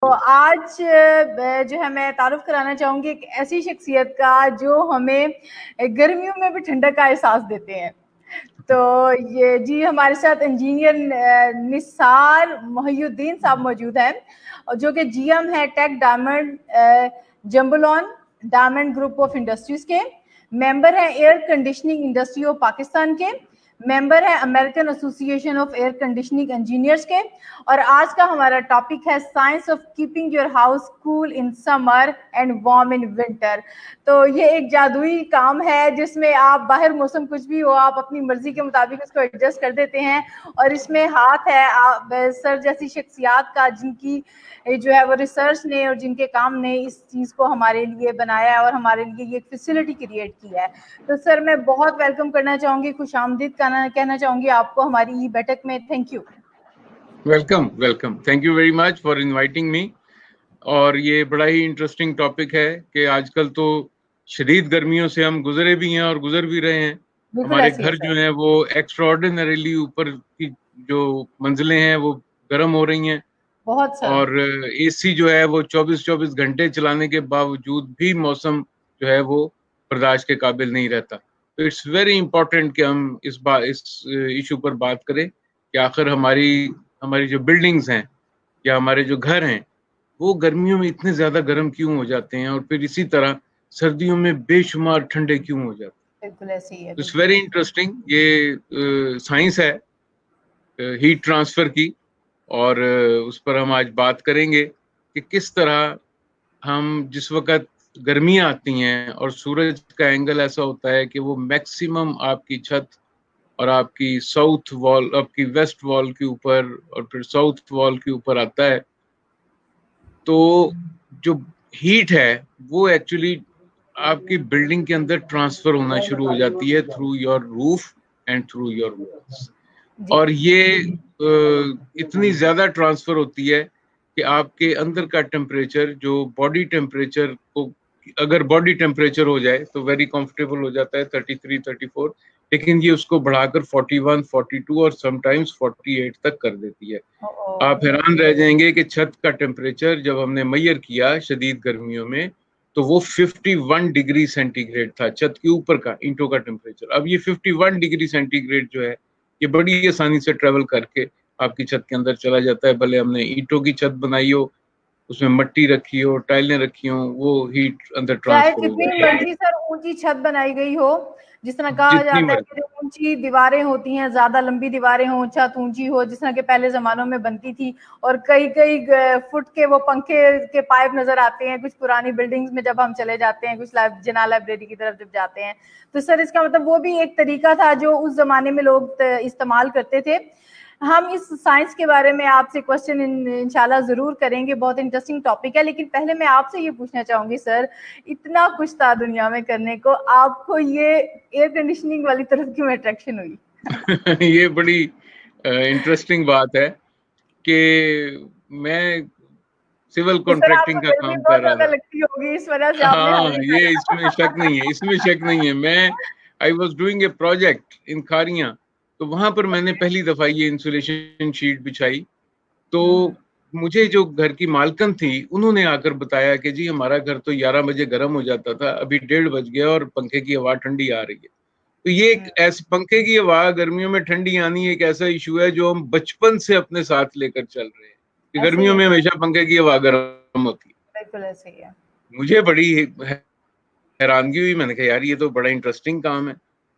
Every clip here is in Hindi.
आज जो है मैं तारुफ कराना चाहूंगी एक ऐसी शख्सियत का जो हमें गर्मियों में भी ठंडक का एहसास देते हैं। तो ये जी हमारे साथ इंजीनियर निसार मोहिउद्दीन साहब मौजूद हैं, जो कि जीएम है टेक डायमंड जम्बुलॉन डायमंड ग्रुप ऑफ इंडस्ट्रीज के, मेंबर है air conditioning industry of Pakistan के, मेंबर है American Association of Air Conditioning Engineers के। और आज का हमारा टॉपिक है science of keeping your house cool in summer and warm in winter. तो ये एक जादुई काम है जिसमें आप बाहर मौसम कुछ भी हो, आप अपनी मर्जी के मुताबिक इसको एडजस्ट कर देते हैं। और इसमें हाथ है आप सर जैसी शख्सियात का, जिनकी जो है वो रिसर्च ने और जिनके काम ने इस चीज को हमारे लिए बनाया है और हमारे लिए ये फैसिलिटी क्रिएट की है। तो सर मैं बहुत वेलकम करना चाहूंगी, खुशामदीद कहना चाहूंगी आपको हमारी ई बैठक में। Thank you. Welcome welcome, thank you very much for inviting me. और ये बड़ा ही इंटरेस्टिंग टॉपिक है कि आजकल तो शदीद गर्मियों से हम गुजरे भी हैं और गुजर भी रहे हैं। हमारे घर जो हैं वो एक्स्ट्राऑर्डिनरीली ऊपर की जो मंजिलें हैं वो गर्म हो रही हैं बहुत सर। और एसी जो है वो 24-24 घंटे चलाने के बावजूद भी मौसम जो है वो बर्दाश्त के काबिल नहीं रहता। तो इट्स वेरी इंपॉर्टेंट कि हम इस इशू पर बात करें कि आखिर हमारी जो बिल्डिंग्स हैं या हमारे जो घर हैं वो गर्मियों में इतने ज्यादा गर्म क्यों हो जाते हैं और फिर इसी तरह सर्दियों में बेशुमार ठंडे क्यों हो जाते हैं। बिल्कुल ऐसे ही है। It's very interesting. ये साइंस है हीट ट्रांसफर की और उस पर हम आज बात करेंगे कि किस तरह हम जिस वक्त गर्मियाँ आती हैं और सूरज का एंगल ऐसा होता है कि वो मैक्सिमम आपकी छत और आपकी साउथ वॉल, आपकी वेस्ट वॉल के ऊपर और फिर साउथ वॉल के ऊपर आता है, तो जो हीट है वो एक्चुअली आपकी बिल्डिंग के अंदर ट्रांसफर होना शुरू हो जाती है through your roof and through your walls. और ये इतनी ज्यादा ट्रांसफर होती है कि आपके अंदर का टेम्परेचर, जो बॉडी टेम्परेचर को, अगर बॉडी टेम्परेचर हो जाए तो वेरी कंफर्टेबल हो जाता है 33-34, लेकिन ये उसको बढ़ाकर 41, 42 और समटाइम्स 48 तक कर देती है। आप हैरान रह जाएंगे कि छत का टेम्परेचर जब हमने मेजर किया शदीद गर्मियों में तो वो 51 डिग्री सेंटीग्रेड था, छत के ऊपर का ईंटों का टेम्परेचर। अब ये 51 डिग्री सेंटीग्रेड जो है ये बड़ी आसानी से ट्रेवल करके आपकी छत के अंदर चला जाता है, भले हमने ईंटों की छत बनाई हो, उसमें मिट्टी रखी हो, टाइलें रखी हो, वो हीट अंदर ट्रांसफर हो जितनी मर्जी सर ऊंची छत बनाई गई हो, जिस तरह कहा जाता है कि ऊंची दीवारें होती हैं, ज्यादा लंबी दीवारें हो, छत ऊंची हो, जिस तरह के पहले जमानों में बनती थी, और कई कई फुट के वो पंखे के पाइप नजर आते हैं कुछ पुरानी बिल्डिंग्स में जब हम चले जाते हैं, कुछ जना लाइब्रेरी की तरफ जब जाते हैं। तो सर इसका मतलब वो भी एक तरीका था जो उस जमाने में लोग इस्तेमाल करते थे। हम इस साइंस के बारे में आपसे क्वेश्चन इंशाल्लाह जरूर करेंगे, बहुत इंटरेस्टिंग टॉपिक है। लेकिन पहले मैं आपसे ये पूछना चाहूंगी सर, इतना कुछ था दुनिया में करने को, आपको ये एयर कंडीशनिंग वाली तरफ क्यों अट्रैक्शन हुई? ये बड़ी इंटरेस्टिंग बात है कि मैं सिविल कॉन्ट्रैक्टिंग का काम कर रहा था। लगती होगी इस वजह से आपने हाँ, ये इसमें शक नहीं है, इसमें शक नहीं है। मैं I was doing a project in Kharian, तो वहां पर मैंने पहली दफा ये इंसुलेशन शीट बिछाई। तो मुझे जो घर की मालकन थी उन्होंने आकर बताया कि जी हमारा घर तो 11 बजे गर्म हो जाता था, अभी 1:30 बज गया और पंखे की हवा ठंडी आ रही है। तो ये एक ऐसे पंखे की हवा गर्मियों में ठंडी आनी एक ऐसा इशू है जो हम बचपन से अपने साथ लेकर चल रहे हैं कि गर्मियों में हमेशा पंखे की हवा गर्म होती है। बिल्कुल ऐसे ही है। मुझे बड़ी हैरानगी हुई, मैंने कहा यार ये तो बड़ा इंटरेस्टिंग काम है।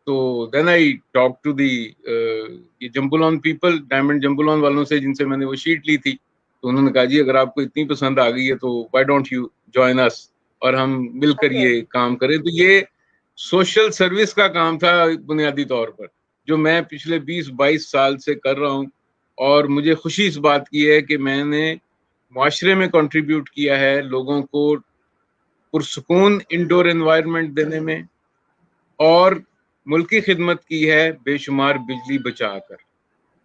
तो then I talk to the ये जम्बुलॉन पीपल, डायमंड जम्बुलॉन वालों से जिनसे मैंने वो शीट ली थी, तो उन्होंने कहा जी अगर आपको इतनी पसंद आ गई है तो why don't you join us, और हम मिलकर ये काम करें। तो ये सोशल सर्विस का काम था बुनियादी तौर पर, जो मैं पिछले 20-22 साल से कर रहा हूँ। और मुझे खुशी इस बात की है कि मैंने मुआशरे में कंट्रीब्यूट किया है लोगों को पुरसुकून इंडोर एनवायरनमेंट देने में, और मुल्क की खिदमत की है बेशुमार बिजली बचाकर।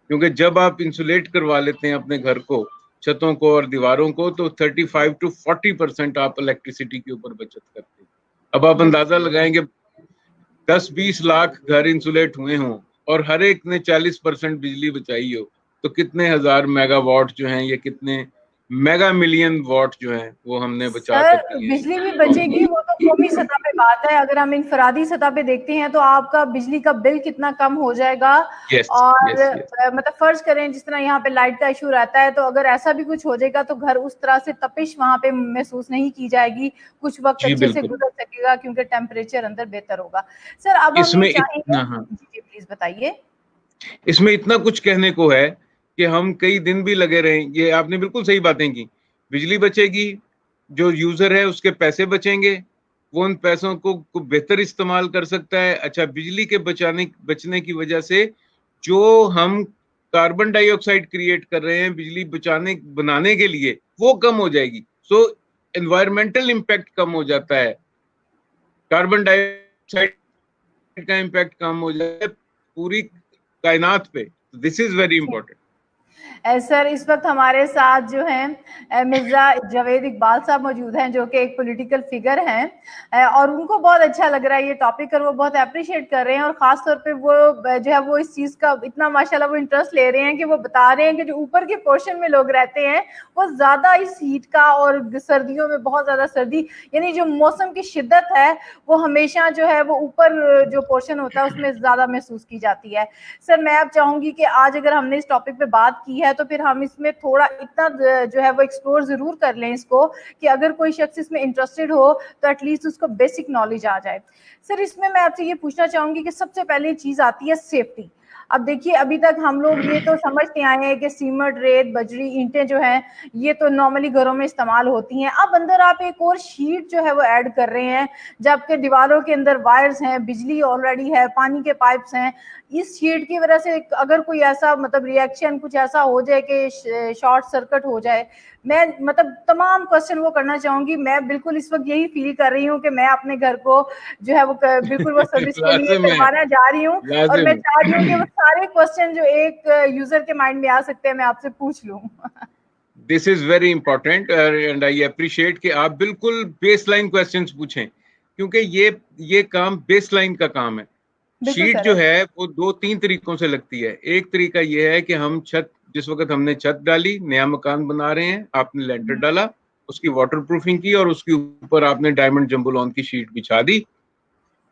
क्योंकि जब आप इंसुलेट करवा लेते हैं अपने घर को, छतों को और दीवारों को, तो 35 to 40% आप इलेक्ट्रिसिटी के ऊपर बचत करते हैं। अब आप अंदाजा लगाएंगे 10-20 लाख घर इंसुलेट हुए हों और हर एक ने 40% बिजली बचाई हो, तो कितने हजार मेगावाट जो हैं, ये कितने मेगा मिलियन वॉट जो है वो हमने बचा सर कर दिए। बिजली भी बचेगी, वो तो कौमी सतह पे बात है। अगर हम इंफरादी सतह पे देखते हैं तो आपका बिजली का बिल कितना कम हो जाएगा। यस और यस यस। मतलब फर्ज करें जिस तरह यहाँ पे लाइट का इशू रहता है, तो अगर ऐसा भी कुछ हो जाएगा तो घर उस तरह से तपिश वहां पे महसूस नहीं की जाएगी, कुछ वक्त जी अच्छे से बिल्कुल। गुजर सकेगा क्योंकि टेम्परेचर अंदर बेहतर होगा। सर अब हम ये इसमें चाहेंगे, इतना, हाँ, जी जी प्लीज बताइए। इसमें इतना कुछ कहने को है कि हम कई दिन भी लगे रहे। ये आपने बिल्कुल सही बातें की। बिजली बचेगी, जो यूजर है उसके पैसे बचेंगे, वो उन पैसों को बेहतर इस्तेमाल कर सकता है। अच्छा, बिजली के बचने की वजह से जो हम कार्बन डाइऑक्साइड क्रिएट कर रहे हैं बिजली बनाने के लिए, वो कम हो जाएगी। सो एनवायरमेंटल इम्पैक्ट कम हो जाता है, कार्बन डाइऑक्साइड का इम्पैक्ट कम हो जाता है पूरी कायनात पे। This is very important. Sir इस वक्त हमारे साथ जो हैं मिर्जा जावेद इकबाल साहब मौजूद हैं, जो कि एक पॉलिटिकल फिगर हैं, और उनको बहुत अच्छा लग रहा है ये टॉपिक और वो बहुत अप्रिशिएट कर रहे हैं। और खास तौर पे वो जो है वो इस चीज का इतना माशाल्लाह वो इंटरेस्ट ले रहे हैं कि वो बता रहे हैं कि जो ऊपर के पोर्शन में लोग रहते हैं वो ज्यादा इस हीट का, और सर्दियों में बहुत ज्यादा सर्दी, यानी जो मौसम की शिद्दत है वो हमेशा जो है वो ऊपर जो पोर्शन होता है उसमें ज्यादा महसूस की जाती है। सर मैं अब चाहूंगी कि आज अगर हमने इस टॉपिक पे बात की है तो फिर हम इसमें थोड़ा इतना जो है वो एक्सप्लोर जरूर कर लें इसको, कि अगर कोई शख्स इसमें इंटरेस्टेड हो तो एटलीस्ट उसको बेसिक नॉलेज आ जाए। सर इसमें मैं आपसे ये पूछना चाहूंगी कि सबसे पहले चीज आती है सेफ्टी। अब देखिए अभी तक हम लोग ये तो समझते आए हैं कि सीमेंट, रेत, बजरी, ईंटें जो हैं ये तो नॉर्मली घरों में इस्तेमाल होती हैं। अब अंदर आप एक और शीट जो है वो ऐड कर रहे हैं, जबकि दीवारों के अंदर वायर्स हैं, बिजली ऑलरेडी है, पानी के पाइप्स हैं। इस शीट की वजह से अगर कोई ऐसा मतलब रिएक्शन कुछ ऐसा हो जाए कि शॉर्ट सर्किट हो जाए, मैं मतलब तमाम क्वेश्चन वो करना चाहूंगी। मैं बिल्कुल इस वक्त यही फील कर रही हूँ कि मैं अपने घर को जो है वो बिल्कुल वो सर्विस के लिए लाजिम है, करवाना जा रही हूँ, और मैं लाजिम चाह रही हूँ कि वो है। सारे क्वेश्चन जो एक यूजर के माइंड में आ सकते हैं मैं आपसे पूछ लूँ। This is very important and I appreciate कि आप बिल्कुल बेसलाइन क्वेश्चंस पूछें, क्योंकि ये काम बेसलाइन का काम है। बिल्कुल शीट सर। जो है वो दो तीन तरीकों से लगती है। एक तरीका ये है कि हम जिस वक्त हमने छत डाली, नया मकान बना रहे हैं, आपने लेंटर डाला, उसकी वाटर प्रूफिंग की और उसके ऊपर आपने डायमंड जम्बोलॉन की शीट बिछा दी,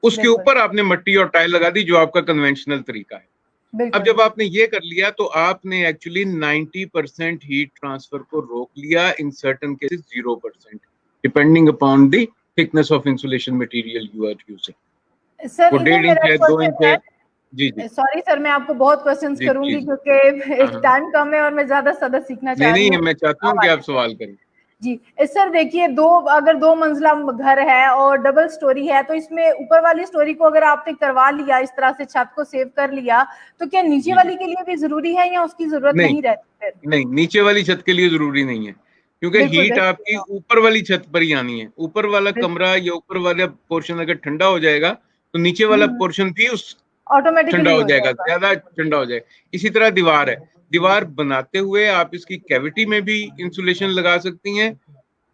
उसके बिल्कुल ऊपर आपने मट्टी और टाइल लगा दी, जो आपका कन्वेंशनल तरीका है। अब बिल्कुल जब आपने ये कर लिया तो आपने एक्चुअली 90% हीट ट्रांसफर को रोक लिया, in certain cases 0%, depending upon the thickness of insulation material you are using. Sir वो इधर 1.5 इंच मेरा है, 2 इंच क्वेश्चन है। है। जी जी सॉरी सर मैं आपको बहुत क्वेश्चंस जी जी करूंगी जी। हाँ क्योंकि हाँ। टाइम कम है और मैं ज्यादा ज्यादा सीखना नहीं चाह रही नहीं, हूँ मैं चाहता हूँ कि आप हवाले से। सवाल करें। जी सर देखिए, अगर दो मंजिला घर है और डबल स्टोरी है, तो इसमें ऊपर वाली स्टोरी को अगर आपने करवा लिया इस तरह से, छत को सेव कर लिया, तो क्या नीचे जी जी। वाली के लिए भी जरूरी है या उसकी जरूरत नहीं नहीं रहती फिर? नहीं, नीचे वाली छत के लिए जरूरी नहीं है, क्योंकि बिल्कुल हीट आपकी बिल्कुल ऊपर वाली छत पर ही आनी है। ऊपर वाला बिल्कुल। कमरा या ऊपर वाला पोर्शन अगर ठंडा हो जाएगा तो नीचे वाला पोर्शन भी उस ठंडा ऑटोमेटिकली हो हो जाएगा, जाएगा। ज्यादा ठंडा हो जाएगा। इसी तरह दीवार है, दीवार बनाते हुए आप इसकी कैविटी में भी इंसुलेशन लगा सकती हैं।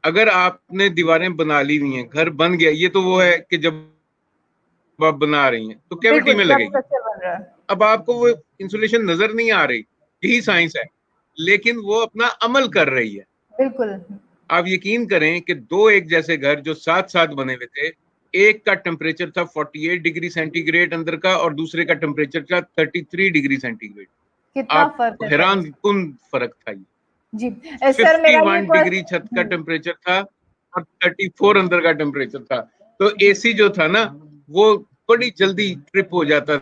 अगर आपने दीवारें बना ली हुई हैं, घर बन गया, ये तो वो है कि जब आप बना रही हैं तो कैविटी बिल्कुल में जब लगेगी। स्ट्रक्चर बन रहा है। अब आपको वो इंसुलेशन नजर नहीं आ रही, यही साइंस है, लेकिन वो अपना अमल कर रही है। बिल्कुल आप यकीन करें कि दो एक जैसे घर जो साथ साथ बने हुए थे, एक का टेम्परेचर था 48 डिग्री सेंटीग्रेड अंदर का और दूसरे का टेम्परेचर था 33 डिग्री सेंटीग्रेड। कितना आप फर्क है सर हैरान इसमें। कुन फर्क था ये। जी सर मेरा ये 51 डिग्री छत का क्वेश्चन। टेम्परेचर था और 34 अंदर का टेम्परेचर था। तो एसी जो था ना, वो बड़ी जल्दी ट्रिप हो जाता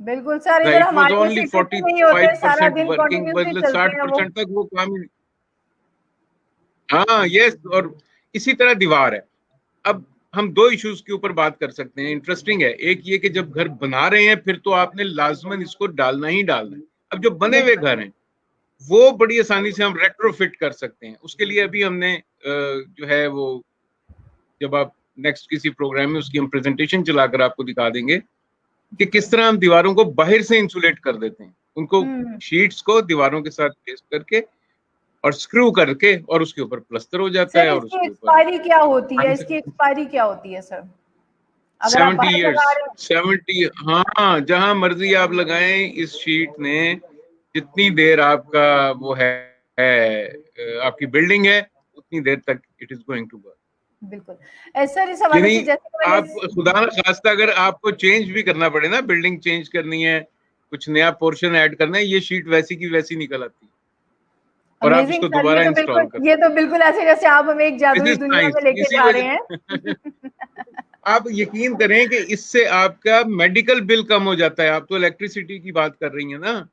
बिल्कुल सर था। इधर इट वॉज हमारे ओनली एसी ट्रिप ही नहीं होते, सारा 45% दिन वर्किंग, कंटिन्यूसली मतलब चलते साठ हैं वो। परसेंट तक वो काम ही। हाँ यस। और इसी तरह दीवार है। अब हम दो इश्यूज के ऊपर बात कर सकते हैं, इंटरेस्टिंग है। एक ये कि जब घर बना रहे हैं फिर तो आपने लाजमन इसको डालना ही डालना है। अब जो बने हुए बिल्कुल घर हैं वो बड़ी आसानी से हम रेट्रोफिट कर सकते हैं। उसके लिए अभी हमने जो है वो, जब आप नेक्स्ट किसी प्रोग्राम में उसकी हम प्रेजेंटेशन चलाकर आपको दिखा देंगे कि किस तरह हम दीवारों को बाहर से इंसुलेट कर देते हैं, उनको हम्म। शीट्स को दीवारों के साथ पेस्ट करके और स्क्रू करके, और उसके ऊपर प्लस्तर हो जाता सर है और इसकी उसके ऊपर एक्सपायरी क्या होती है, आराम से इसकी एक्सपायरी क्या होती है सर, अगर आप 70 बाहर ईयर्स। लगा रहे हैं? 70, हाँ, जहां मर्जी आप लगाएं, इस शीट ने जितनी देर आपका वो है आपकी बिल्डिंग है, उतनी देर तक it is going to work. बिल्कुल। सर इस हवाले यानी से जैसे कि आप मैंने खुदा न खास्ता अगर आपको चेंज भी करना पड़े ना, बिल्डिंग चेंज करनी है, कुछ नया पोर्शन ऐड करना है, ये शीट वैसी की वैसी निकल आती है और आप अमेजिंग इसको सर, दोबारा इंस्टॉल कर। ये तो बिल्कुल ऐसे जैसे आप हमें एक दिस जादुई इज दुनिया में साइंस, लेके इसी जा रहे वजह हैं। आप यकीन करें कि इससे आपका मेडिकल बिल कम हो जाता है। आप तो इलेक्ट्रिसिटी की बात कर रही हैं ना, जो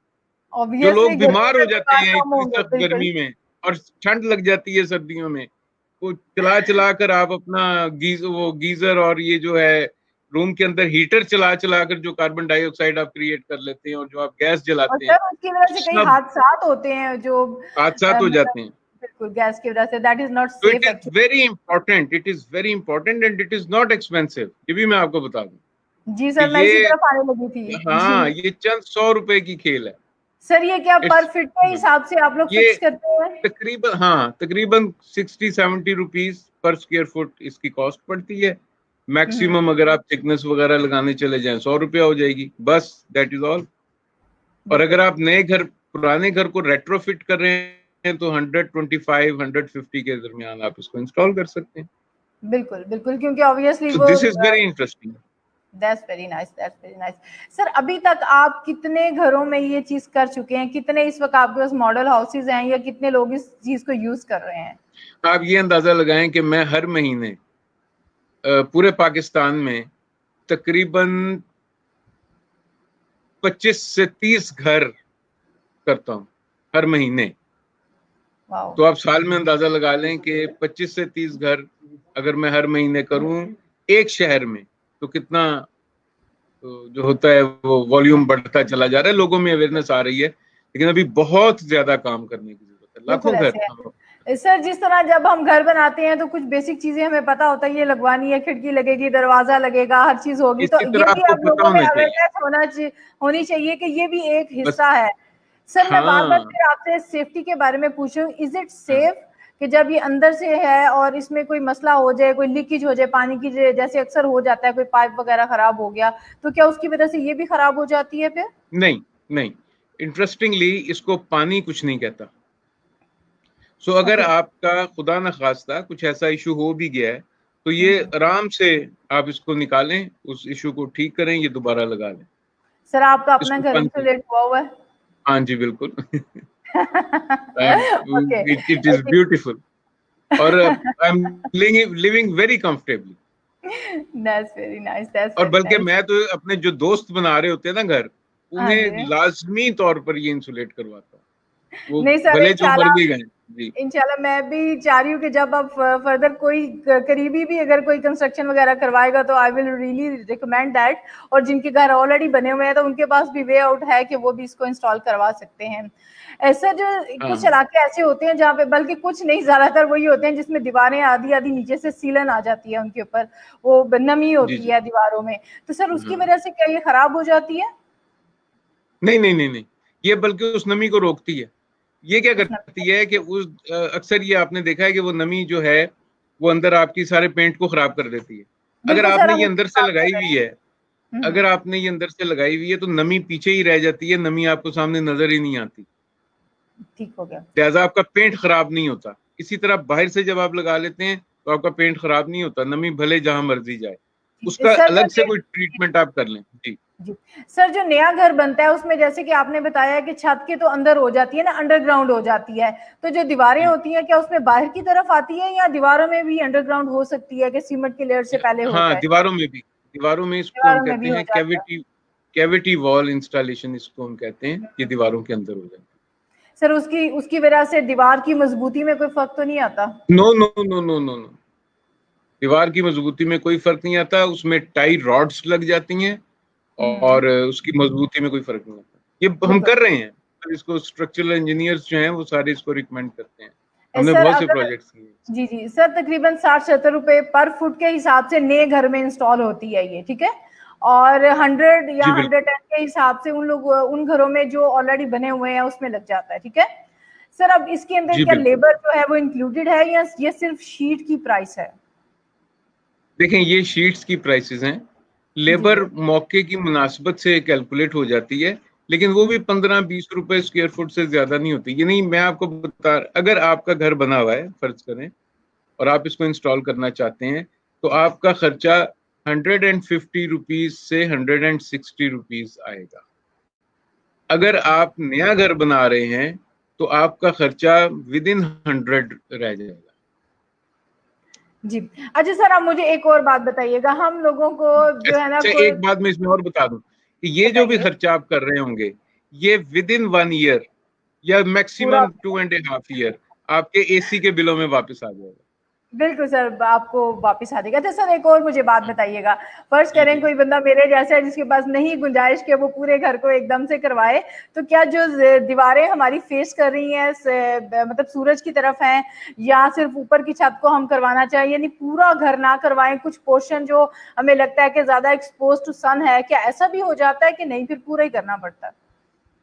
ऑब्वियसली लोग गर्मी बीमार में हो जाते बीमार हैं कम इतनी होंगे, सख्त बिल्कुल। गर्मी में, और ठंड लग जाती है सर्दियों में, तो चला चला कर आप अपना गीजर और ये जो है रूम के अंदर हीटर चला चला कर जो कार्बन डाइऑक्साइड आप क्रिएट कर लेते हैं और जो आप गैस और जलाते हैं, सर उसकी वजह से कई सब हादसात होते हैं जो हादसात हो मतलब जाते हैं। बिल्कुल गैस की वजह से, दैट इज नॉट तो it safe is actually. Very important, it is very important and it is not expensive. ये भी मैं आपको बता दूं जी कि सर, मैं इसी ये, तरफ आने लगी थी जी। हाँ, ये चंद 100 रुपए की खेल है। सर ये क्या पर इट्स, फिट के हिसाब से आप लोग ये फिक्स करते हैं? तकरीबन, हाँ, तकरीबन 60-70 रुपीज पर स्क्वायर फुट इसकी कॉस्ट पड़ती है। हम्म, मैक्सिमम अगर आप थिकनेस वगैरह लगाने चले जाएं 100 रुपया हो जाएगी, बस, दैट इज ऑल। और अगर बिल्कुल आप नए घर, पुराने घर को रेट्रोफिट कर रहे हैं तो 125-150 के दरमियान आप इसको इंस्टॉल कर सकते हैं। बिल्कुल बिल्कुल, क्योंकि ऑब्वियसली तो वो this is very interesting. That's very nice, that's very nice. Sir अभी तक आप कितने घरों में ये चीज कर चुके हैं? कितने इस वक्त आपके पास मॉडल हाउसेज हैं या कितने लोग इस चीज को यूज कर रहे हैं? आप ये अंदाजा लगाएं कि मैं हर महीने पूरे पाकिस्तान में तकरीबन 25 से 30 घर करता हूँ हर महीने। वाओ। तो आप साल में अंदाजा लगा लें कि 25 से 30 घर अगर मैं हर महीने करूं एक शहर में, तो कितना जो होता है वो वॉल्यूम बढ़ता चला जा रहा है, लोगों में अवेयरनेस आ रही है। लेकिन अभी बहुत ज्यादा काम करने की जरूरत है, बिल्कुल लाखों घर ऐसे हम। है सर, जिस तरह जब हम घर बनाते हैं तो कुछ बेसिक चीजें हमें पता होता है, ये लगवानी है, खिड़की लगेगी, दरवाजा लगेगा, हर चीज होगी, तो इसी ये तरह भी आपको आप पता लोगों में होना चाहिए। अवेयरनेस होनी चाहिए कि ये भी एक बस, हिस्सा है। सर मैं बार बार हाँ, फिर आपसे सेफ्टी के बारे में पूछ रही हूँ, इज इट हाँ। सेफ कि जब ये अंदर से है और इसमें कोई मसला हो जाए, कोई लीकेज हो जाए पानी की, जैसे अक्सर हो जाता है, कोई पाइप वगैरह खराब हो गया, तो क्या उसकी वजह से ये भी खराब हो जाती है फिर? नहीं, नहीं, इंटरेस्टिंगली इसको पानी कुछ नहीं कहता। सो अगर ओके। आपका खुदा न खास्ता कुछ ऐसा इशू हो भी गया है, तो ये हम्म। आराम से आप इसको निकालें, उस इशू को ठीक करें, ये दोबारा लगा लें, सर आपका अपना इसको घर बंद करें। इंसुलेट हुआ हुआ है? हाँ जी, बिल्कुल। ओके। इट इज ब्यूटीफुल और I M living very comfortably. That's very nice, that's और वेरी बल्कि नाइस। मैं तो अपने जो दोस्त बना रहे होते हैं ना घर, हाँ उन्हें जी। लाजमी तौर पर ये इंसुलेट करवाता हूँ, वो नहीं सर, भले जो मर इंशाल्लाह, भी गए। जी, इंशाल्लाह मैं भी चाह रही हूँ कि जब अब फर्दर कोई करीबी भी अगर कोई कंस्ट्रक्शन वगैरह करवाएगा तो I will really recommend that, और जिनके घर ऑलरेडी बने हुए हैं तो उनके पास भी वे आउट है कि वो भी इसको इंस्टॉल करवा सकते हैं। ऐसा जो कुछ हाँ इलाके ऐसे होते हैं जहाँ पे, बल्कि कुछ नहीं, ज्यादातर वही होते हैं जिसमें दीवारें आधी आधी नीचे से सीलन आ जाती है उनके ऊपर, वो नमी जी, होती जी, है दीवारों में, तो सर उसकी हाँ। वजह से क्या ये खराब हो जाती है? नहीं, नहीं, नहीं, नहीं, ये बल्कि उस नमी को रोकती है। ये क्या उस नमी करती है कि अक्सर ये आपने देखा है कि वो नमी जो है वो अंदर आपकी सारे पेंट को खराब कर देती है। अगर बिल्कुल सर, आपने हम ये उसकी अंदर से बात लगाई कर रहे हुई हैं। है, अगर आपने ये अंदर से लगाई हुई है तो नमी पीछे ही रह जाती है, नमी आपको सामने नजर ही नहीं आती, ठीक हो गया। लिहाजा आपका पेंट खराब नहीं होता। इसी तरह बाहर से जब आप लगा लेते हैं तो आपका पेंट खराब नहीं होता, नमी भले जहां मर्जी जाए, उसका सर अलग से जो कोई ट्रीटमेंट आप कर लें। जी, जी। सर जो नया घर बनता है उसमें जैसे कि आपने बताया कि छत के तो अंदर हो जाती है ना, अंडरग्राउंड हो जाती है, तो जो दीवारें जी, होती हैं क्या उसमें बाहर की तरफ आती है या दीवारों में भी अंडरग्राउंड हो सकती है कि सीमेंट की लेयर से पहले हो हाँ, जाए? दीवारों में भी, दीवारों में इसको हम दीवारों में कहते भी हो हैं जाता है। कैविटी, कैविटी वॉल इंस्टॉलेशन इसको हम कहते हैं, ये दीवारों के अंदर हो जाए। सर उसकी उसकी वजह से दीवार की मजबूती में कोई फर्क तो नहीं आता? No, no, no, no, no, no, दीवार की मजबूती में कोई फर्क नहीं आता, उसमें टाई रॉड्स लग जाती हैं हम्म। और उसकी मजबूती में कोई फर्क नहीं आता। ये हम बिल्कुल। कर रहे हैं, तो इसको स्ट्रक्चरल इंजीनियर्स जो हैं वो सारे इसको रिकमेंड करते हैं। हमने सर बहुत से अगर प्रोजेक्ट्स किए। जी जी सर, तकरीबन 60-70 रुपए पर फुट के हिसाब से नए घर में इंस्टॉल होती है ये, ठीक है, और 100 या जी, बिल्कुल। 110 के हिसाब से उन लोग उन घरों में जो ऑलरेडी बने हुए हैं उसमें लग जाता है, ठीक है। सर अब इसके अंदर जी, क्या बिल्कुल। लेबर जो है वो इंक्लूडेड है या ये सिर्फ शीट की प्राइस है? देखें, ये शीट्स की प्राइसेस हैं, जी लेबर जी। मौके की मुनासिबत से कैलकुलेट हो जाती है, लेकिन वो भी 15-20 रुपए स्क्वायर फुट से ज्यादा नहीं होती। ये नहीं, मैं आपको बता, अगर आपका घर बना हुआ है फर्ज करें और आप इसको इंस्टॉल करना चाहते हैं, तो आपका खर्चा 150 रुपीज से 160 रुपीज आएगा। अगर आप नया घर बना रहे हैं तो आपका खर्चा विद इन 100 रह जाएगा। जी। अच्छा सर, आप मुझे एक और बात बताइएगा, हम लोगों को जो है ना अच्छा, कोई, एक बात मैं इसमें और बता दूं कि ये जो भी बताइए। खर्चा आप कर रहे होंगे, ये विद इन 1 ईयर या पूरा, मैक्सिमम 2.5 ईयर आपके एसी के बिलों में वापस आ जाएगा। बिल्कुल सर, आपको वापस आ जाएगा। अच्छा सर, एक और मुझे बात बताइएगा, फर्ज जी करें जी। कोई बंदा मेरे जैसा है जिसके पास नहीं गुंजाइश के वो पूरे घर को एकदम से करवाए, तो क्या जो दीवारें हमारी फेस कर रही हैं मतलब सूरज की तरफ हैं, या सिर्फ ऊपर की छत को हम करवाना चाहिए, यानी पूरा घर ना करवाएं, कुछ पोर्शन जो हमें लगता है कि ज्यादा एक्सपोज टू सन है, क्या ऐसा भी हो जाता है कि नहीं फिर पूरा ही करना पड़ता है?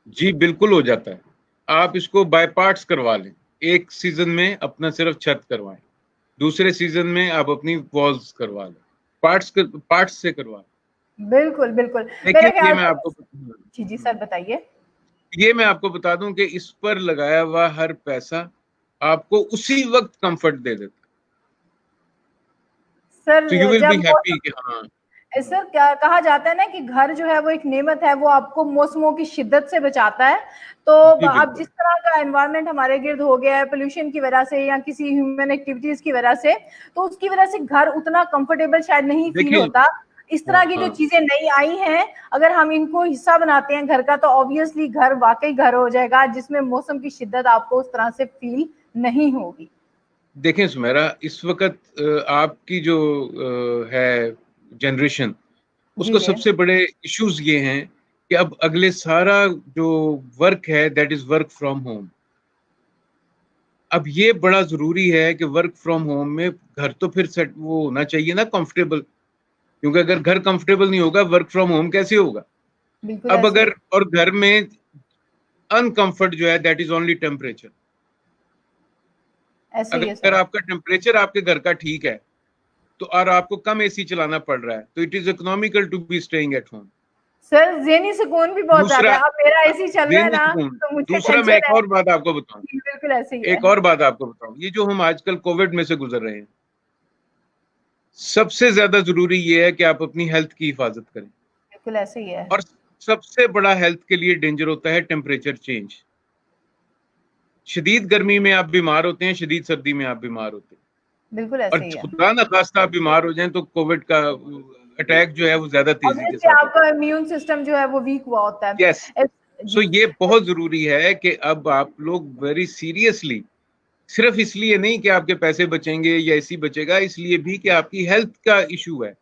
जी बिल्कुल हो जाता है। आप इसको बाय पार्ट्स करवा लें। एक सीजन में अपना सिर्फ छत करवाएं, दूसरे सीजन में आप अपनी वॉल्स करवा लें, पार्ट्स से करवा लें। बिल्कुल बिल्कुल, मेरे देखिए, ख्याल से। जी जी सर, बताइए। ये मैं आपको बता दूं कि इस पर लगाया हुआ हर पैसा आपको उसी वक्त कंफर्ट दे देता है। तो यू सर विल बी जब हैप्पी कि हाँ। सर क्या कहा जाता है ना कि घर जो है वो एक नेमत है, वो आपको मौसमों की शिद्दत से बचाता है। तो जी अब बिल्कुल। जिस तरह का एनवायरनमेंट हमारे गिर्द हो गया है पोल्यूशन की वजह से या किसी ह्यूमन एक्टिविटीज की वजह से, तो उसकी वजह से घर उतना कंफर्टेबल शायद नहीं फील देखिए, होता। इस तरह की जो हाँ, चीजें नई आई हैं, अगर हम इनको हिस्सा बनाते हैं घर का, तो ऑब्वियसली घर वाकई घर हो जाएगा जिसमें मौसम की शिद्दत आपको उस तरह से फील नहीं होगी। देखें सुमेरा, इस वक्त आपकी जो है जनरेशन, जी उसको जी। सबसे बड़े इश्यूज ये हैं कि अब अगले सारा जो वर्क है that is work from home. अब ये बड़ा जरूरी है कि वर्क फ्रॉम होम में घर तो फिर सेट वो होना चाहिए ना, कंफर्टेबल। क्योंकि अगर घर कंफर्टेबल नहीं होगा, वर्क फ्रॉम होम कैसे होगा? बिल्कुल अब ऐसे ही अगर और घर में अनकंफर्ट जो है दैट इज ओनली टेम्परेचर। ऐसे ही है अगर सर। आपका टेम्परेचर आपके घर का ठीक है तो, और आपको कम एसी चलाना पड़ रहा है, तो it is economical to be staying at home. Sir ज़हनी सुकून भी बहुत दूसरा, ज्यादा है, अब मेरा एसी चल रहा है ज़हनी ना, सुकून। तो मुझे दूसरा, मैं टेंशन एक है। और बात आपको बताऊं, जी, बिल्कुल ऐसे ही है। एक और बात आपको बताऊं, ये जो हम आजकल कोविड में से गुजर रहे हैं, सबसे ज्यादा जरूरी ये है कि आप अपनी हेल्थ की हिफाजत करें। बिल्कुल ऐसे ही है। और सबसे बड़ा हेल्थ के लिए डेंजर होता है टेम्परेचर चेंज। शदीद गर्मी में आप बीमार होते हैं, शदीद सर्दी में आप बीमार होते हैं। बिल्कुल और ऐसे ही है। खुदा न खास्ता आप बीमार हो जाएं तो कोविड का अटैक जो है वो ज्यादा तेजी के ऑब्वियसली साथ होता आपका इम्यून सिस्टम जो है वो वीक हुआ होता है। यस। है। सो जी। ये बहुत जरूरी है कि अब आप लोग वेरी सीरियसली, सिर्फ इसलिए नहीं कि आपके पैसे बचेंगे या इसी बचेगा, इसलिए भी कि आपकी हेल्थ का इशू है,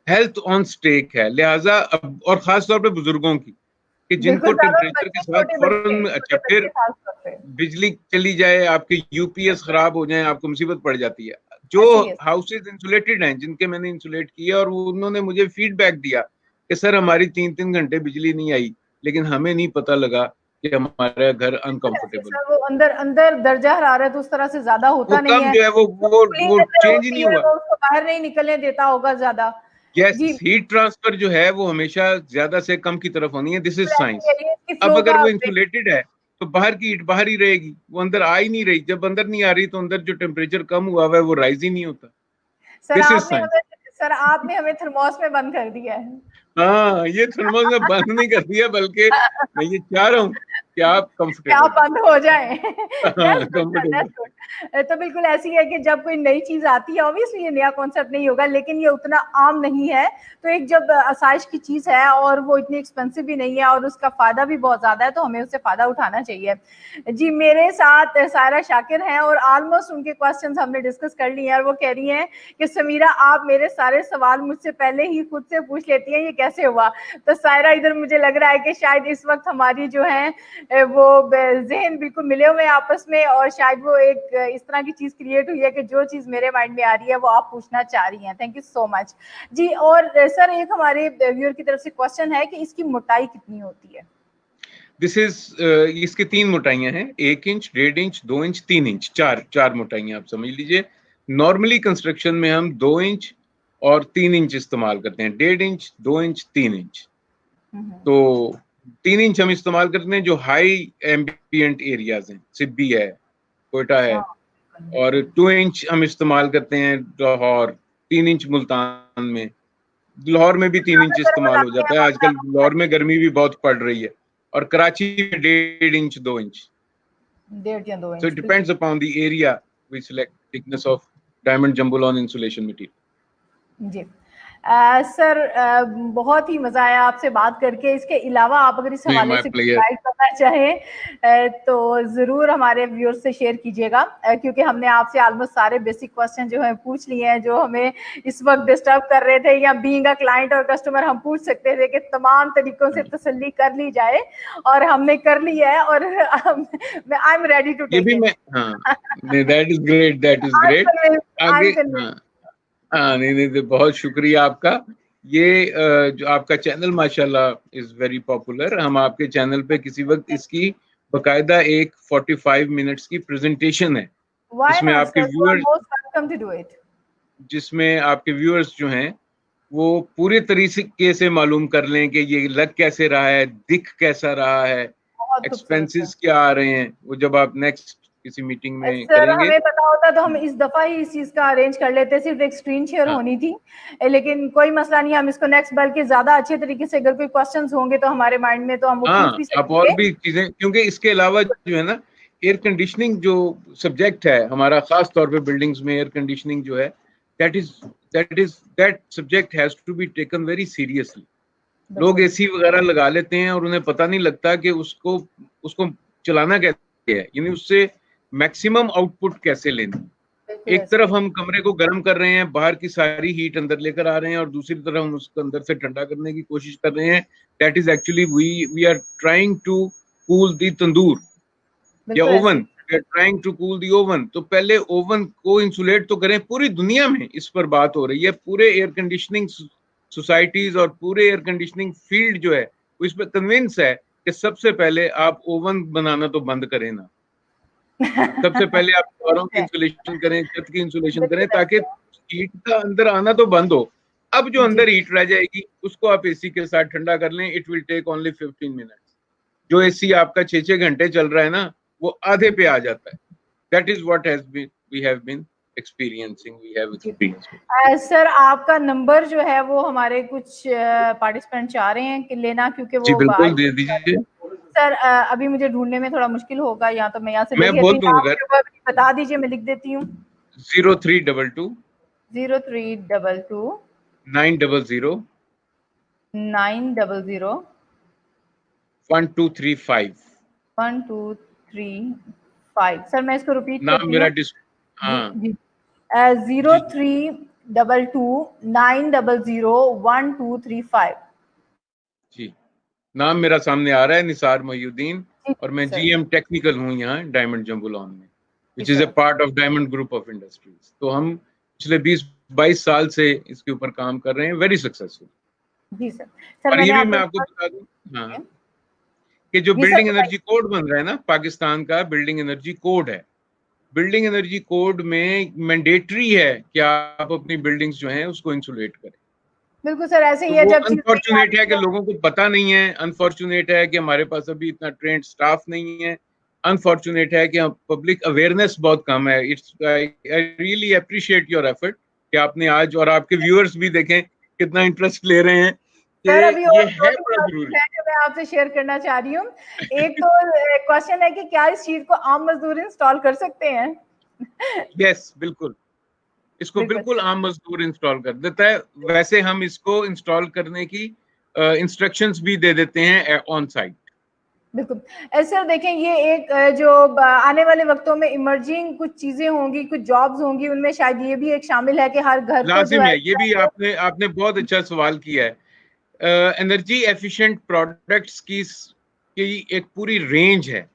हेल्थ ऑन स्टेक है। लिहाजा अब, और खास तौर पे बुजुर्गों की, कि जिनको बिल्कुल ज्यादा टेम्परेचर के बच्चे, साथ फौरन, अच्छा, छोटे फिर बच्चे खास तौर पे। बिजली चली जाए, आपके यूपीएस खराब हो जाए, आपको मुसीबत पड़ जाती है। जो ऐसे ही है। हाउसेज इंसुलेटेड हैं, जिनके मैंने इंसुलेट किए, और उन्होंने मुझे फीडबैक दिया कि सर हमारी 3-3 घंटे बिजली नहीं आई, लेकिन हमें नहीं पता लगा कि हमारा घर अनकंफर्टेबल। सर वो अंदर अंदर दर्जा हरारत उस तरह से ज्यादा वो होता नहीं कम है, जो है वो जो वो कूलिंग वो अंदर चेंज ही नहीं होती है हुआ। वो उसको बाहर नहीं निकलने देता होगा ज्यादा। यस, जी। हीट ट्रांसफर जो है वो हमेशा ज्यादा से कम की तरफ होनी है, दिस इज साइंस। इसकी अब फ्लो अगर का वो इंसुलेटेड है तो बाहर की हीट बाहर ही रहेगी, वो अंदर आ ही नहीं रही। जब अंदर नहीं आ रही तो अंदर जो टेम्परेचर कम हुआ हुआ है वो राइज ही नहीं होता। This is science. सर आपने हमें थर्मोस में बंद कर दिया है। हाँ, ये थर्मल में बंद नहीं कर दिया, बल्कि मैं ये चाह रहा हूँ कि आप क्या कंफर्टेबल बंद हो जाए। हाँ, that's good sir, comfortable. That's good. तो बिल्कुल ऐसी है कि जब कोई नई चीज आती है, ऑब्वियसली ये नया कॉन्सेप्ट नहीं होगा, लेकिन ये उतना आम नहीं है। तो एक जब आसाइश की चीज है और वो इतनी एक्सपेंसिव भी नहीं है और उसका फायदा भी बहुत ज्यादा है, तो हमें उससे फायदा उठाना चाहिए। जी, मेरे साथ सायरा शाकिर हैं और ऑलमोस्ट उनके क्वेश्चंस हमने डिस्कस कर लिए हैं, और वो कह रही हैं कि समीरा आप मेरे सारे सवाल मुझसे पहले ही खुद से पूछ लेती हैं, ये कैसे हुआ? तो सायरा, इधर मुझे लग रहा है कि शायद इस वक्त हमारी जो है वो ज़हन बिल्कुल मिले हुए हैं आपस में, और शायद वो एक इस तरह की चीज़ क्रिएट हुई है कि जो चीज़ मेरे माइंड में आ रही है वो आप पूछना चाह रही हैं। Thank you so much. जी, और सर एक हमारे व्यूअर की तरफ से क्वेश्चन है कि इसकी मोटाई कितनी होती है? दिस इज, इसकी 3 मोटाइयां हैं, 1 इंच, 1.5 इंच, 2 इंच, 3 इंच, चार मोटाइयां आप समझ लीजिए। नॉर्मली कंस्ट्रक्शन में हम 2 इंच और 3 इंच इस्तेमाल करते हैं, 1.5 इंच, 2 इंच, 3 इंच। तो 3 इंच हम इस्तेमाल करते हैं जो हाई एम्बिएंट एरियाज हैं, सिब्बी है, कोयटा है, हाँ और 2 इंच हम इस्तेमाल करते हैं लाहौर, 3 इंच मुल्तान में, लाहौर में भी 3 इंच ज्यादातर इस्तेमाल हो बताते जाता हैं है आजकल, मतलब लाहौर में गर्मी भी बहुत पड़ रही है, और कराची में 1.5 इंच 2 इंच। 1.5 या 2 So it इंच, बिल्कुल। depends upon the area we select thickness of diamond jumbo lawn insulation material. Ji. Sir, बहुत ही मज़ा आया आपसे बात करके। इसके अलावा आप अगर इस नहीं, हवाले my से कुछ pleasure. गाइड करना चाहें तो ज़रूर हमारे व्यूअर्स से शेयर कीजिएगा, क्योंकि हमने आपसे ऑलमोस्ट सारे बेसिक क्वेश्चन जो हैं पूछ लिए हैं, जो हमें इस वक्त डिस्टर्ब कर रहे थे, या बीइंग अ क्लाइंट और कस्टमर हम पूछ सकते थे कि तमाम तरीकों से तसल्ली कर ली जाए, और हमने कर ली है, और आई एम रेडी टू ये टेक भी इट। मैं, हाँ, नहीं, that is great, that is I am great. Convinced, I आगे, एम कन्विंस्ड। हाँ, हाँ, नहीं नहीं, तो बहुत शुक्रिया आपका। ये जो आपका चैनल माशाल्लाह इज वेरी पॉपुलर। हम आपके चैनल पे किसी वक्त इसकी बकायदा एक 45 मिनट्स की प्रेजेंटेशन है, व्हाई जिसमें नॉट आपके sir, you are viewers most welcome to do it. जो हैं वो पूरे तरीके से मालूम कर लें कि ये लग कैसे रहा है, दिख कैसा रहा है, बहुत खूबसूरत सर। एक्सपेंसेस क्या आ रहे हैं, वो जब आप नेक्स्ट किसी मीटिंग में सर, करेंगे। हमें पता होता तो हम इस दफा ही इस चीज का अरेंज कर लेते, सिर्फ एक स्क्रीन शेयर हाँ, होनी थी, लेकिन कोई मसला नहीं, हम इसको नेक्स्ट, बल्कि ज्यादा अच्छे तरीके से अगर कोई क्वेश्चंस होंगे तो हमारे माइंड में, तो हम वो पूछ हाँ, भी आप और सकेंगे। भी चीजें, क्योंकि इसके अलावा जो है ना, एयर कंडीशनिंग जो सब्जेक्ट है हमारा, खास तौर पे बिल्डिंग्स में एयर कंडीशनिंग जो है, that subject has to be taken very seriously. लोग बिल्कुल एसी वगैरह लगा लेते हैं और उन्हें पता नहीं लगता कि उसको उसको चलाना कैसे है, यानी उससे मैक्सिमम आउटपुट कैसे लेना। बिल्कुल एक ऐसे तरफ ही। हम कमरे को गर्म कर रहे हैं, बाहर की सारी हीट अंदर लेकर आ रहे हैं, और दूसरी तरफ हम उसको अंदर से ठंडा करने की कोशिश कर रहे हैं। That is actually we are trying to cool the tandoor या बिल्कुल ऐसे ओवन, ही। We are trying to cool the oven. तो पहले ओवन को इंसुलेट तो करें। पूरी दुनिया में इस पर बात हो रही है, पूरे एयर कंडीशनिंग सोसाइटीज और पूरे एयर कंडीशनिंग फील्ड जो है वो इस पर कन्विंस है कि सबसे पहले आप ओवन बनाना तो बंद करें ना, सबसे पहले आप दीवारों की है, इंसुलेशन करें, छत की इंसुलेशन करें, बिल्कुल ताकि ऐसे ही। हीट का अंदर आना तो बंद हो। अब जो जी। अंदर हीट रह जाएगी उसको आप एसी के साथ ठंडा कर लें। It will take only 15 minutes. जो एसी आपका 6-6 घंटे चल रहा है ना, वो आधे पे आ जाता है। That is what has been we have been experiencing, we have जी। एक्सपीरियंस। सर, आपका नंबर जो है वो हमारे कुछ पार्टिसिपेंट चाह रहे हैं कि लेना, क्योंकि जी वो बिल्कुल, दे दीजिए। सर, अभी मुझे ढूंढने में थोड़ा मुश्किल होगा, या तो मैं यहाँ से ले मैं लेती बोल हूँ, दूंगा आप अगर। जो अभी बता दीजिए, मैं लिख देती हूँ। 0322 0322 900 900 1235। 1235। सर, मैं इसको रिपीट नाम करती मेरा हूँ। जी हाँ, जी। जी, 0322 900 1235। जी। नाम मेरा सामने आ रहा है, निसार मोहिउद्दीन, जी और मैं सर। जीएम टेक्निकल हूँ यहाँ डायमंड जम्बूलॉन में, जी which is a sir. Part of diamond group of industries. तो हम पिछले 20-22 साल से इसके ऊपर काम कर रहे हैं, वेरी सक्सेसफुल। जी सर। सर, और ये मैंने भी आपको मैं आपको बता दूं, हाँ, जी कि जो सर, बिल्डिंग बताइए। एनर्जी कोड बन रहा है ना, पाकिस्तान का बिल्डिंग एनर्जी कोड है। बिल्डिंग एनर्जी कोड में मैंडेटरी है कि आप अपनी बिल्डिंग्स जो हैं उसको इंसुलेट करें। बिल्कुल सर, ऐसे तो ही है, वो जब चीज नहीं अनफॉर्चुनेट है आती कि है। लोगों को पता नहीं है, अनफॉर्चुनेट है कि हमारे पास अभी इतना ट्रेंड स्टाफ नहीं है, अनफॉर्चुनेट है कि पब्लिक अवेयरनेस बहुत कम है। It's I really appreciate your effort कि आपने आज, और आपके व्यूअर्स भी देखें कितना इंटरेस्ट ले रहे हैं सर, अभी कि ये और दो है तीन बड़ा क्वेश्चन जरूरी। है जो मैं आपसे शेयर करना चाह रही हूँ। एक तो क्वेश्चन है कि क्या इस चीज को आम मजदूर इंस्टॉल कर सकते हैं? यस, बिल्कुल, इसको बिल्कुल बिल्कुल आम मजदूर इंस्टॉल कर देता है। वैसे हम इसको इंस्टॉल करने की इंस्ट्रक्शंस भी दे देते हैं ऑन साइट। बिल्कुल। सर देखें, ये एक जो आने वाले वक्तों में इमर्जिंग कुछ चीजें होंगी, कुछ जॉब्स होंगी, उनमें शायद ये भी एक शामिल है कि हर घर को जो लाजिम है है, ये भी आपने बहुत अच्छा सवाल किया है। एनर्जी एफिशिएंट प्रोडक्ट्स की एक पूरी रेंज है,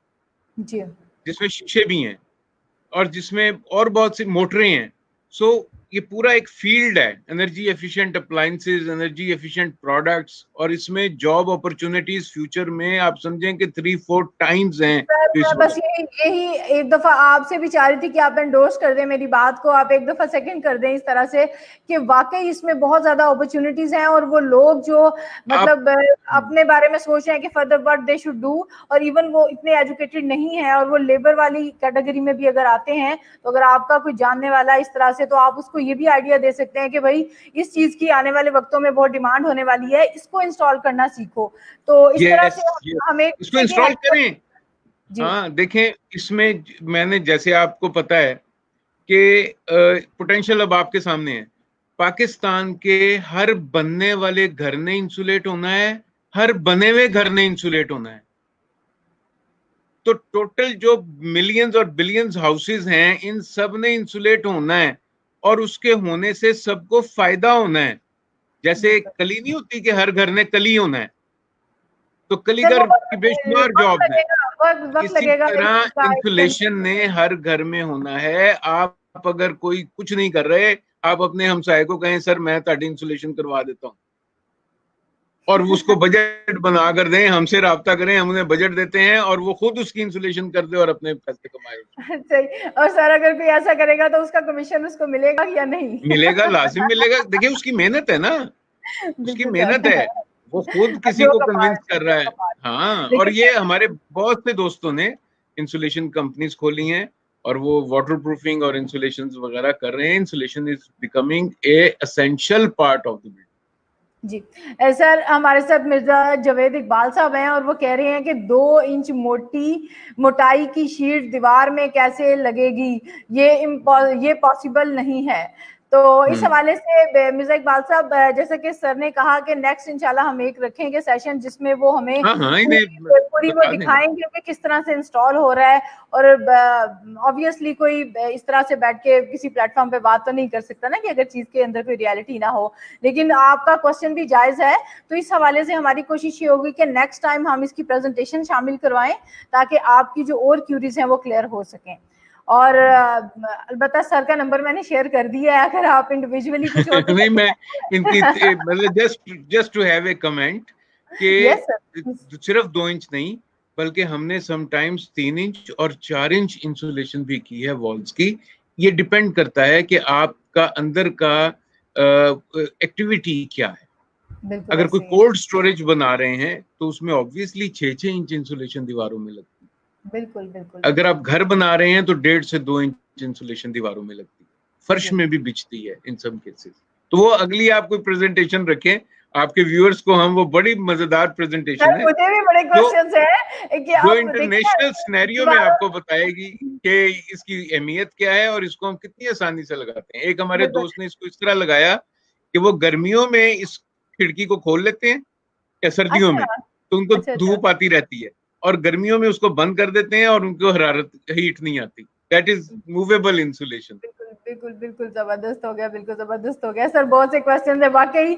जी। जिसमें शीशे भी हैं और जिसमें और बहुत सी मोटरें हैं। सो ये पूरा एक फील्ड है, energy efficient appliances, energy efficient products, और इसमें जॉब अपॉर्चुनिटीज फ्यूचर में आप समझें कि 3-4 टाइम्स हैं। सर तो इस मैं बस यही एक दफा आपसे भी चाह रही थी कि आप एंडोर्स कर दें मेरी बात को, आप एक दफा सेकंड कर दें इस तरह से कि वाकई इसमें बहुत ज्यादा अपॉर्चुनिटीज हैं, और वो लोग जो आप मतलब अपने बारे में सोच रहे हैं कि further what they should do, और इवन वो इतने एजुकेटेड नहीं है और वो लेबर वाली कैटेगरी में भी अगर आते हैं, तो अगर आपका कोई जानने वाला इस तरह से, तो आप उसको ये भी आइडिया दे सकते हैं कि भाई इस चीज की आने वाले वक्तों में बहुत डिमांड होने वाली है, इसको इंस्टॉल करना सीखो। तो इस तरह से हम एक इसको इंस्टॉल करें। जी हाँ देखें, इसमें मैंने, जैसे आपको पता है कि पोटेंशियल अब आपके सामने है, पाकिस्तान के हर बनने वाले घर ने इंसुलेट होना है, हर बने हुए घर ने इंसुलेट होना है। तो टोटल जो मिलियंस और बिलियंस हाउसेस हैं, इन सब ने इंसुलेट होना है, और उसके होने से सबको फायदा होना है। जैसे कली नहीं होती कि हर घर ने कली होना है, तो सर वो कलीगर की बेशुमार वक्त जॉब है। लगेगा, वक्त इसी लगेगा मेरे तरह ख्याल का इंसुलेशन ने हर घर में होना है। आप अगर कोई कुछ नहीं कर रहे, आप अपने हमसाये को कहें सर मैं ताड़ी इंसुलेशन करवा देता हूँ, और उसको बजट बना कर दें, हमसे राब्ता करें, हम उन्हें बजट देते हैं और वो खुद उसकी इंसुलेशन कर दे और अपने पैसे कमाए। सही। और सर अगर कोई ऐसा करेगा तो उसका कमीशन उसको मिलेगा या नहीं? मिलेगा, लाजिम मिलेगा। देखिए उसकी मेहनत है ना, उसकी बिल्कुल मेहनत है, सर। वो खुद किसी जो को कमाल कन्विंस है, कर जो रहा है। कमाल हाँ, है। और लेकिन ये हमारे बहुत से दोस्तों ने इंसुलेशन कंपनीज खोली हैं, और वो वाटर प्रूफिंग और इंसुलेशन वगैरह कर रहे हैं। Insulation is becoming a essential part of the building. जी सर, हमारे साथ मिर्जा जावेद इकबाल साहब हैं, और वो कह रहे हैं कि 2 इंच मोटाई की शीट दीवार में कैसे लगेगी, ये पॉसिबल नहीं है। तो इस हवाले से मिर्जा इकबाल साहब, जैसे कि सर ने कहा कि नेक्स्ट इंशाल्लाह हम एक रखेंगे सेशन जिसमें वो हमें हाँ हाँ, इन्हें पूरी वो बता दें। दिखाएंगे कि किस तरह से इंस्टॉल हो रहा है। और ऑब्वियसली कोई इस तरह से बैठ के किसी प्लेटफॉर्म पे बात तो नहीं कर सकता ना कि अगर चीज के अंदर कोई रियलिटी ना हो। लेकिन आपका क्वेश्चन भी जायज है, तो इस हवाले से हमारी कोशिश ये होगी कि नेक्स्ट टाइम हम इसकी प्रेजेंटेशन शामिल करवाएं, ताकि आपकी जो और क्यूरीज हैं वो क्लियर हो सकें। और अलबत्ता सर का नंबर मैंने शेयर कर दिया है, अगर आप इंडिविजुअली कुछ और नहीं, मैं इनकी मतलब just to have a comment yes कि सर। सिर्फ 2 इंच नहीं, बल्कि हमने समटाइम्स 3 इंच और 4 इंच इंसुलेशन भी की है वॉल्स की। ये डिपेंड करता है कि आपका अंदर का एक्टिविटी क्या है। बिल्कुल अगर कोई ऐसे ही है। कोल्ड स्टोरेज बना रहे हैं तो उसमें ऑब्वियसली 6-6 इंच इंसुलेशन दीवारों में लगती है। बिल्कुल बिल्कुल अगर बिल्कुल। आप घर बना रहे हैं तो 1.5 से 2 इंच इंसुलेशन दीवारों में लगती है, फर्श जी में भी बिछती है इन सब केसेस। तो वो अगली आप कोई प्रेजेंटेशन रखें, आपके व्यूअर्स को हम, वो बड़ी मजेदार सर, प्रेजेंटेशन है मुझे भी बड़े जो क्वेश्चंस हैं कि जो आप देखिए इंटरनेशनल सिनेरियो में दीवारों आपको बताएगी कि इसकी अहमियत क्या है और इसको हम कितनी आसानी से लगाते हैं। एक हमारे बिल्कुल दोस्त ने इसको इस तरह लगाया कि वो गर्मियों में इस खिड़की को खोल लेते हैं या सर्दियों में, अच्छा तो उनको अच्छा अच्छा। धूप आती रहती है, और गर्मियों में उसको बंद कर देते हैं और उनको हरारत, हीट नहीं आती। That is movable insulation. बिल्कुल बिल्कुल बिल्कुल जबरदस्त हो गया, बिल्कुल जबरदस्त हो गया सर। बहुत से क्वेश्चन है वाकई।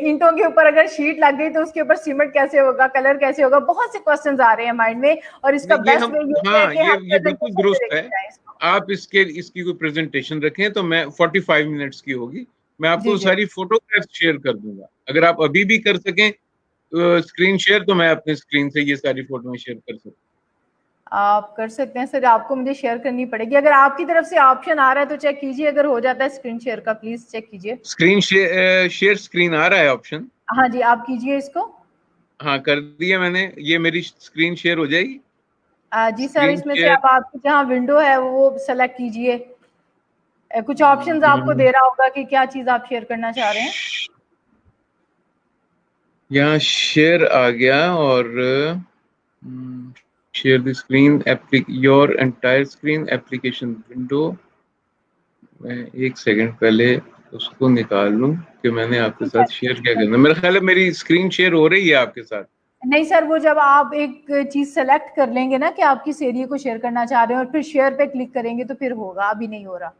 ईंटों के ऊपर अगर शीट लग गई तो उसके ऊपर सीमेंट कैसे होगा, कलर कैसे होगा, बहुत से क्वेश्चन आ रहे हैं माइंड में, और इसका ये बेस्ट हम, वे ये है हाँ, कि हम ये बिल्कुल प्रेजेंटेशन से दुरुस्त है। लेके जाएं इसको। आप इसकी कोई प्रेजेंटेशन रखें तो मैं 45 मिनट्स की होगी, मैं जी आपको जी सारी फोटोग्राफ शेयर कर दूंगा। अगर आप अभी भी कर सकें स्क्रीन शेयर, तो मैं अपने स्क्रीन से ये सारी फोटो शेयर कर सकता हूँ। आप कर सकते हैं सर, आपको मुझे शेयर करनी पड़ेगी। अगर आपकी तरफ से ऑप्शन आ रहा है तो चेक कीजिए, अगर हो जाता है स्क्रीन शेयर का प्लीज चेक कीजिए। स्क्रीन शेयर स्क्रीन आ रहा है ऑप्शन? हाँ जी, आप कीजिए इसको। हाँ, कर दिया मैंने। ये मेरी स्क्रीन शेयर हो जाएगी। जी सर, स्क्रीन इसमें से शेयर, आप आपकी जहाँ विंडो है वो सेलेक्ट कीजिए। कुछ ऑप्शंस आपको दे रहा होगा कि क्या चीज आप शेयर करना चाह रहे हैं। यहाँ शेयर आ गया, और share the screen, your entire screen application window. मैं एक सेकंड पहले उसको निकाल लूं कि मैंने आपके ठीक है साथ शेयर क्या करना। मेरा ख्याल है मेरी स्क्रीन शेयर हो रही है आपके साथ। नहीं सर, वो जब आप एक चीज सेलेक्ट कर लेंगे ना कि आप किस एरिया को शेयर करना चाह रहे हैं और फिर शेयर पे क्लिक करेंगे तो फिर होगा, अभी नहीं हो रहा।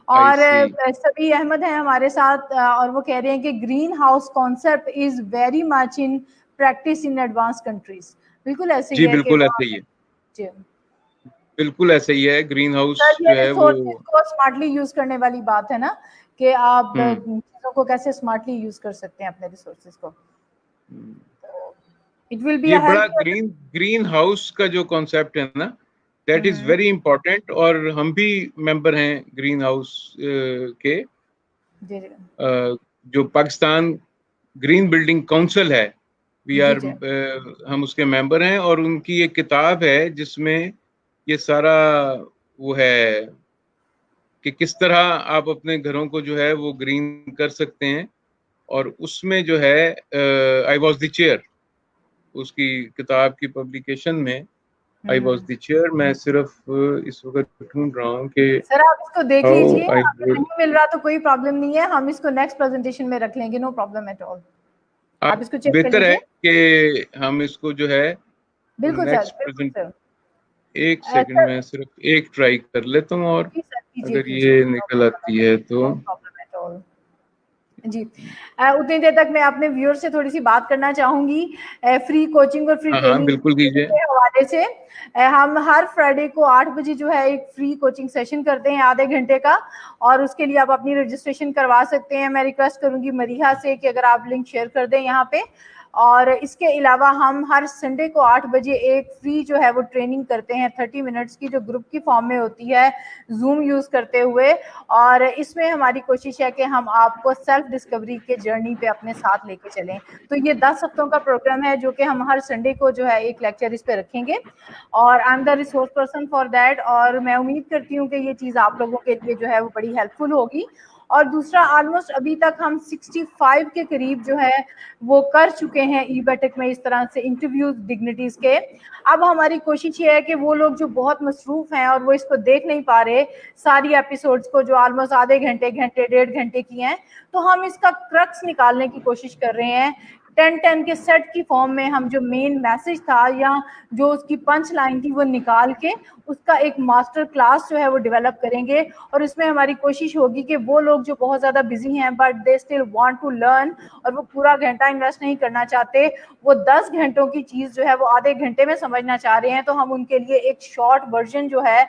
आई और सी। सभी अहमद हैं हमारे साथ, और वो कह रहे हैं कि green house concept is very much in practice in advance countries. बिल्कुल ऐसे ही जी है कि बिल्कुल वहाँ ऐसे ही है, पे। बिल्कुल ऐसे ही है। ग्रीन हाउस सर ये जो है वो, रिसोर्सेज को स्मार्टली यूज करने वाली बात है ना, कि आप चीज़ों को कैसे स्मार्टली यूज कर सकते हैं अपने रिसोर्सेज को। इट विल बी ये अ बड़ा हेल्प। ग्रीन हाउस का जो कॉन्सेप्ट है ना, दैट इज वेरी इंपॉर्टेंट, और हम भी मेंबर हैं ग्रीन हाउस के। जी जी जो पाकिस्तान ग्रीन बिल्डिंग काउंसिल है, वी जी आर, जी हम उसके मेंबर हैं, और उनकी एक किताब है जिसमें ये सारा वो है कि किस तरह आप अपने घरों को जो है वो ग्रीन कर सकते हैं। और उसमें जो है आई वॉज द चेयर, उसकी किताब की पब्लिकेशन में आई वॉज द चेयर। मैं सिर्फ इस वक्त ढूंढ रहा हूँ कि सर आप इसको देख हाउ लीजिए, आई अगर वुड। नहीं मिल रहा तो कोई प्रॉब्लम नहीं है, हम इसको नेक्स्ट प्रेजेंटेशन में रख लेंगे, नो प्रॉब्लम एट ऑल। आप आप इसको चेक कर बेहतर है लीजिए। कि हम इसको जो है वो बिल्कुल सर, नेक्स्ट बिल्कुल प्रेजेंट, सर। एक सेकंड सर में सिर्फ एक ट्राई कर लेता हूँ, और जी सर, कीजिए अगर कीजिए, ये नो निकल प्रॉब्लम आती एट है ऑल, तो। No problem at all. जी उतनी देर तक मैं अपने व्यूअर से थोड़ी सी बात करना चाहूंगी फ्री कोचिंग और फ्री हाँ हाँ, ट्रेनिंग बिल्कुल कीजिए। के हवाले से। हम हर फ्राइडे को 8 बजे जो है एक फ्री कोचिंग सेशन करते हैं आधे घंटे का, और उसके लिए आप अपनी रजिस्ट्रेशन करवा सकते हैं। मैं रिक्वेस्ट करूंगी मरीहा से कि अगर आप लिंक शेयर कर दें यहाँ पे। और इसके अलावा हम हर संडे को 8 बजे एक फ्री जो है वो ट्रेनिंग करते हैं 30 मिनट्स की, जो ग्रुप की फॉर्म में होती है जूम यूज करते हुए। और इसमें हमारी कोशिश है कि हम आपको सेल्फ डिस्कवरी के जर्नी पे अपने साथ लेके चलें। तो ये 10 हफ्तों का प्रोग्राम है जो कि हम हर संडे को जो है एक लेक्चर इस पे रखेंगे, और I am the resource person for that. और मैं उम्मीद करती हूँ कि ये चीज़ आप लोगों के लिए जो है वो बड़ी हेल्पफुल होगी। और दूसरा, ऑलमोस्ट अभी तक हम 65 के करीब जो है वो कर चुके हैं ई बैठक में, इस तरह से इंटरव्यूज डिग्निटीज के। अब हमारी कोशिश ये है कि वो लोग जो बहुत मसरूफ हैं और वो इसको देख नहीं पा रहे सारी एपिसोड्स को, जो ऑलमोस्ट आधे घंटे घंटे 1.5 घंटे की हैं, तो हम इसका क्रक्स निकालने की कोशिश कर रहे हैं। 10-10 के सेट की फॉर्म में हम जो मेन मैसेज था या जो उसकी पंच लाइन थी वो निकाल के उसका एक मास्टर क्लास जो है वो डेवलप करेंगे। और इसमें हमारी कोशिश होगी कि वो लोग जो बहुत ज़्यादा बिजी हैं but they still want to learn, और वो पूरा घंटा इन्वेस्ट नहीं करना चाहते, वो 10 घंटों की चीज़ जो है वो आधे घंटे में समझना चाह रहे हैं, तो हम उनके लिए एक शॉर्ट वर्जन जो है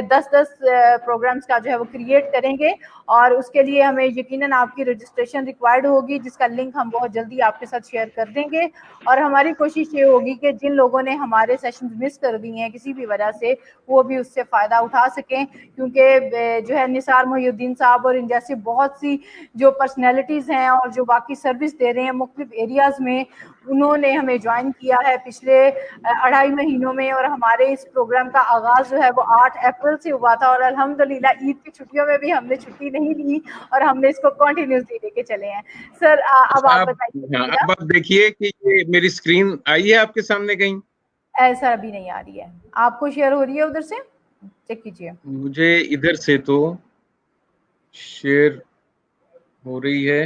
10-10 प्रोग्राम्स का जो है वो क्रिएट करेंगे। और उसके लिए हमें यकीनन आपकी रजिस्ट्रेशन रिक्वायर्ड होगी, जिसका लिंक हम बहुत जल्दी आपके साथ शेयर कर देंगे। और हमारी कोशिश ये होगी कि जिन लोगों ने हमारे सेशन मिस कर दिए हैं किसी भी वजह से, वो भी उससे फ़ायदा उठा सकें, क्योंकि जो है निसार मोहिउद्दीन साहब और इन जैसी बहुत सी जो पर्सनैलिटीज़ हैं और जो बाकी सर्विस दे रहे हैं मुख्तलिफ एरियाज़ में, उन्होंने हमें ज्वाइन किया है पिछले 2.5 महीनों में। और हमारे इस प्रोग्राम का आगाज़ जो है वो 8 अप्रैल से हुआ था, और अल्हम्दुलिल्लाह ईद की छुट्टियों में भी हमने छुट्टी नहीं ली और हमने इसको कंटिन्यूसली लेके चले हैं। सर अब आप आप, हाँ, बताइए। अब आप देखिए कि ये मेरी स्क्रीन आई है आपके सामने कहीं? ऐसा अभी नहीं आ रही है, आपको शेयर हो रही है उधर से, चेक कीजिए। मुझे इधर से तो शेयर हो रही है।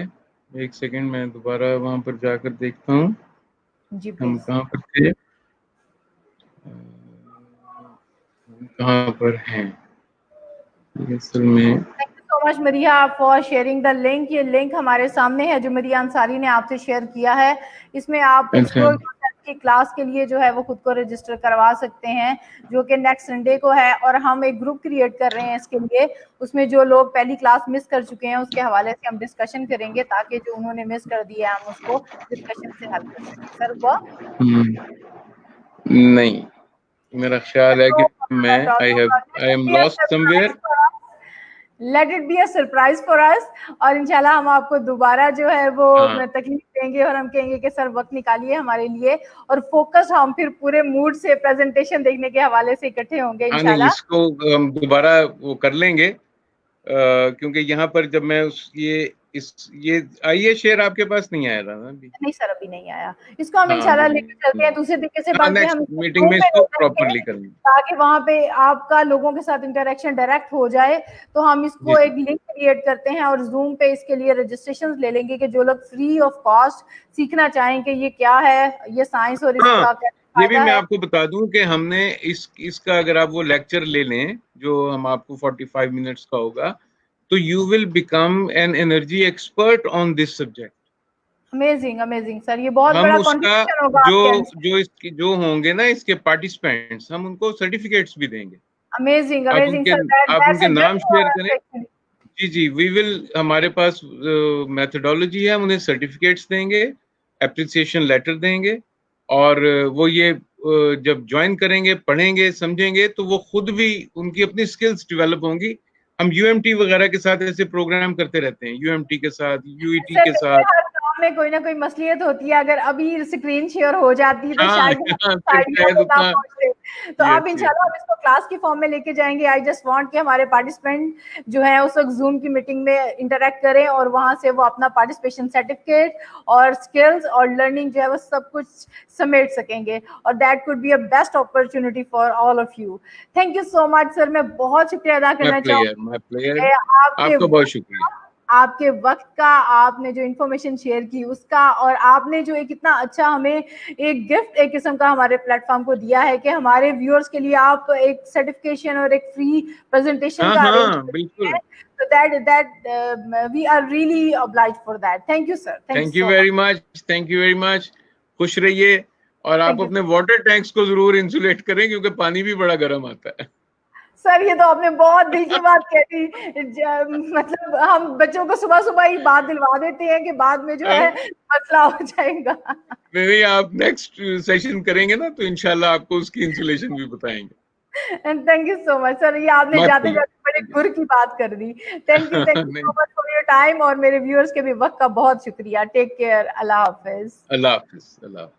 एक सेकंड, मैं दोबारा वहां पर जाकर देखता हूँ जी हम प्लीज। कहाँ पर थे, कहाँ पर हैं असल में। Thank you so much Maria for sharing the link. ये लिंक हमारे सामने है जो मरिया अंसारी ने आपसे शेयर किया है। इसमें आप अच्छा, एक्सप्लोर की क्लास के लिए जो है वो खुद को रजिस्टर करवा सकते हैं, जो कि नेक्स्ट संडे को है। और हम एक ग्रुप क्रिएट कर रहे हैं इसके लिए, उसमें जो लोग पहली क्लास मिस कर चुके हैं उसके हवाले से हम डिस्कशन करेंगे, ताकि जो उन्होंने मिस कर दिया है हम उसको डिस्कशन से हल कर सकें। सर वो नहीं, मेरा ख्याल है कि मैं I am lost somewhere. Let it be a surprise for us. और इंशाल्लाह हम आपको दोबारा जो है वो हाँ, तकलीफ देंगे, और हम कहेंगे कि सर वक्त निकालिए हमारे लिए, और फोकस हम फिर पूरे मूड से प्रेजेंटेशन देखने के हवाले से इकट्ठे होंगे हाँ, नहीं, इंशाल्लाह। इसको हम दोबारा वो कर लेंगे, क्योंकि यहाँ पर जब मैं उस ये आइए, शेयर आपके पास नहीं आया था ना अभी? नहीं सर अभी नहीं आया, इसको हम हाँ, इंशाल्लाह अभी लेके नहीं। चलते हैं दूसरे तरीके से, हाँ, बल्कि नेक्स्ट हम मीटिंग जूम में पे इसको ले प्रॉपरली जाएंगे करेंगे। ताकि वहां पे आपका लोगों के साथ इंटरेक्शन डायरेक्ट हो जाए। तो हम जी इसको जी। एक लिंक क्रिएट करते हैं और जूम पे इसके लिए रजिस्ट्रेशन ले लेंगे कि जो लोग फ्री ऑफ कॉस्ट सीखना चाहें कि ये क्या है, ये साइंस और हाँ, इसका क्या ये भी फायदा मैं है। आपको बता दूं कि हमने इसका अगर आप वो लेक्चर ले लें जो हम आपको 45 मिनट्स का होगा, तो you will become an energy expert on this subject. Amazing amazing sir, ये बहुत हम बड़ा उसका कंट्रीब्यूशन होगा जो आपके एंड से। जो होंगे ना इसके पार्टिसिपेंट्स, हम उनको सर्टिफिकेट्स भी देंगे। अमेजिंग आप अमेजिंग उनके सर, आप दैट्स उनके a dream name for share us करें। एक्चुअली। जी जी, वी विल, हमारे पास मेथोडोलॉजी है, हम उन्हें सर्टिफिकेट्स देंगे, एप्रिसिएशन लेटर देंगे, और वो ये जब ज्वाइन करेंगे, पढ़ेंगे, समझेंगे, तो वो खुद भी उनकी अपनी स्किल्स डेवलप होंगी। हम यूएमटी वगैरह के साथ ऐसे प्रोग्राम करते रहते हैं, यूएमटी के साथ, यूईटी सर के देखिए, साथ। हर काम में कोई ना कोई मसलियत होती है, अगर अभी स्क्रीन शेयर हो जाती तो हाँ शायद हाँ, हम फिर आइडिया शायद पे ना उतना। पहुंचते। तो अब यस यस। इंशाल्लाह हम इसको क्लास की फॉर्म में लेके जाएंगे। आई जस्ट वांट कि हमारे पार्टिसिपेंट जो है उस वक्त जूम की मीटिंग में इंटरेक्ट करें और वहां से वो अपना पार्टिसिपेशन सर्टिफिकेट और स्किल्स और लर्निंग जो है वो सब कुछ समेट सकेंगे, और that could be a best opportunity for all of you. Thank you so much sir, मैं बहुत शुक्रिया अदा माय करना प्लेयर, चाहूंगी माय प्लेयर। आपके आपका बहुत शुक्रिया। आपके वक्त का, आपने जो इन्फॉर्मेशन शेयर की उसका, और आपने जो एक इतना अच्छा हमें एक गिफ्ट एक किस्म का हमारे प्लेटफॉर्म को दिया है कि हमारे व्यूअर्स के लिए आप एक सर्टिफिकेशन और एक फ्री प्रेजेंटेशन हाँ का अरेंज हाँ, करते हैं। बिल्कुल। तो that we are really obliged for that. Thank you sir, thank you thank you so very much. Much, thank you very much. खुश रहिए, और आप थैंक यू अपने वाटर टैंक्स को जरूर इंसुलेट करें, क्योंकि पानी भी बड़ा गर्म आता है। सर, ये तो आपने बहुत दिल की बात कह दी। मतलब हम बच्चों को सुबह सुबह ही बात दिलवा देते हैं कि बाद में जो है मसला हो जाएगा। नहीं नहीं, आप नेक्स्ट सेशन करेंगे ना, तो इंशाल्लाह आपको उसकी इंसुलेशन भी बताएंगे। And thank you so much sir, ये आपने माय जाते प्लेयर, जाते बड़े थैंक गुर की बात कर दी। Thank you you. So much for your time, और मेरे व्यूअर्स के भी वक्त का बहुत शुक्रिया। टेक केयर, अल्लाह हाफिज। अल्लाह हाफिज, अल्लाह हाफिज।